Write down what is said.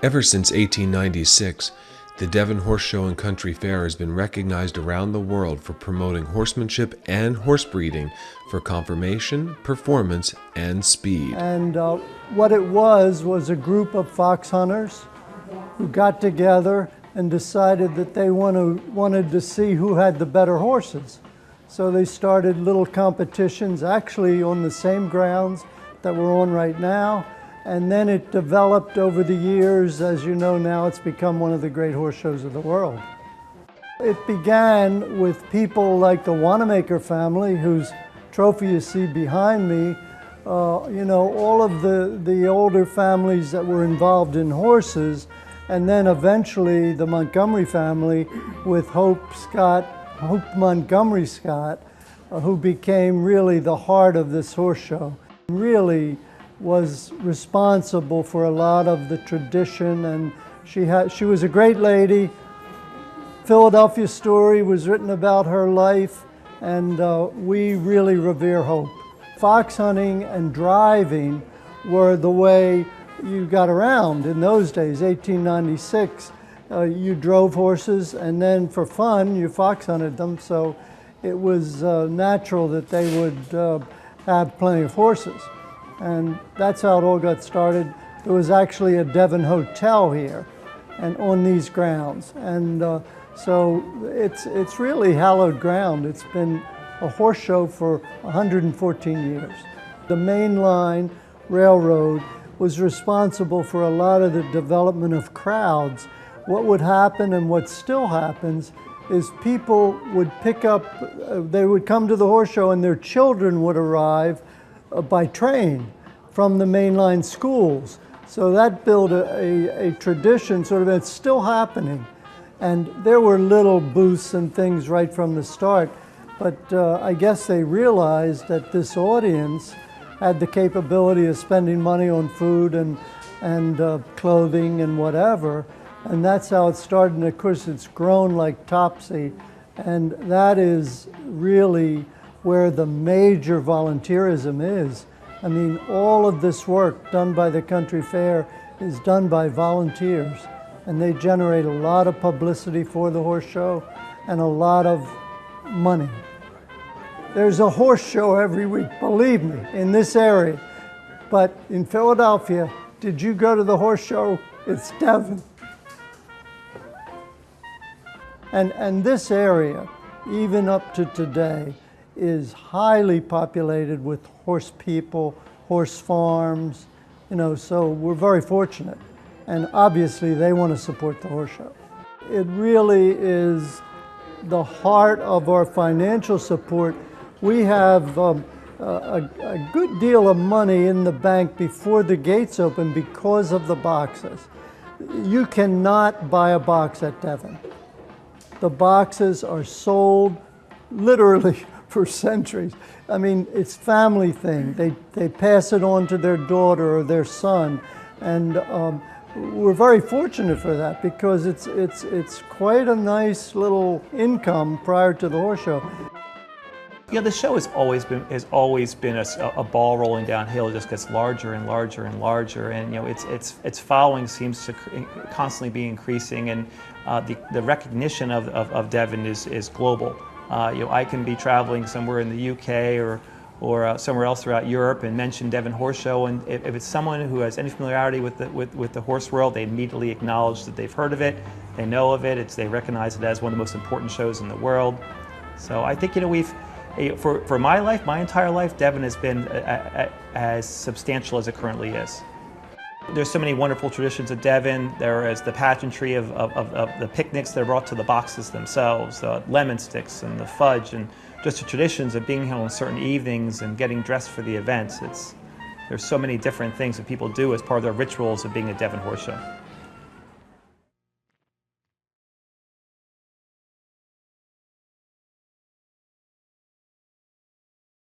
Ever since 1896, the Devon Horse Show and Country Fair has been recognized around the world for promoting horsemanship and horse breeding for conformation, performance, and speed. And what it was a group of fox hunters who got together and decided that they wanted to see who had the better horses. So they started little competitions, actually on the same grounds that we're on right now. And then it developed over the years. As you know now, it's become one of the great horse shows of the world. It began with people like the Wanamaker family, whose trophy you see behind me. All of the older families that were involved in horses, and then eventually the Montgomery family with Hope Montgomery Scott, who became really the heart of this horse show. Really was responsible for a lot of the tradition, and she was a great lady. Philadelphia Story was written about her life, and we really revere Hope. Fox hunting and driving were the way you got around in those days. 1896, you drove horses, and then for fun you fox hunted them, so it was natural that they would have plenty of horses. And that's how it all got started. There was actually a Devon hotel here and on these grounds. And so it's really hallowed ground. It's been a horse show for 114 years. The main line railroad was responsible for a lot of the development of crowds. What would happen, and what still happens, is people would pick up, they would come to the horse show and their children would arrive by train from the mainline schools. So that built a tradition, sort of, it's still happening. And there were little booths and things right from the start, but I guess they realized that this audience had the capability of spending money on food and clothing and whatever, and that's how it started. And of course it's grown like Topsy, and that is really where the major volunteerism is. I mean, all of this work done by the Country Fair is done by volunteers, and they generate a lot of publicity for the horse show and a lot of money. There's a horse show every week, believe me, in this area. But in Philadelphia, did you go to the horse show? It's Devon. And this area, even up to today, is highly populated with horse people, horse farms, so we're very fortunate. And obviously they want to support the horse show. It really is the heart of our financial support. We have a good deal of money in the bank before the gates open because of the boxes. You cannot buy a box at Devon. The boxes are sold literally for centuries. I mean, it's a family thing. They pass it on to their daughter or their son, and we're very fortunate for that because it's quite a nice little income prior to the horse show. Yeah, the show has always been a ball rolling downhill. It just gets larger and larger and larger, and its following seems to constantly be increasing, and the recognition of Devon is global. I can be traveling somewhere in the UK or somewhere else throughout Europe and mention Devon Horse Show, and if it's someone who has any familiarity with the horse world, they immediately acknowledge that they've heard of it, they know of it, they recognize it as one of the most important shows in the world. So I think for my life, my entire life, Devon has been as substantial as it currently is. There's so many wonderful traditions of Devon. There is the pageantry of the picnics that are brought to the boxes themselves, the lemon sticks and the fudge, and just the traditions of being here on certain evenings and getting dressed for the events. There's so many different things that people do as part of their rituals of being a Devon horse show.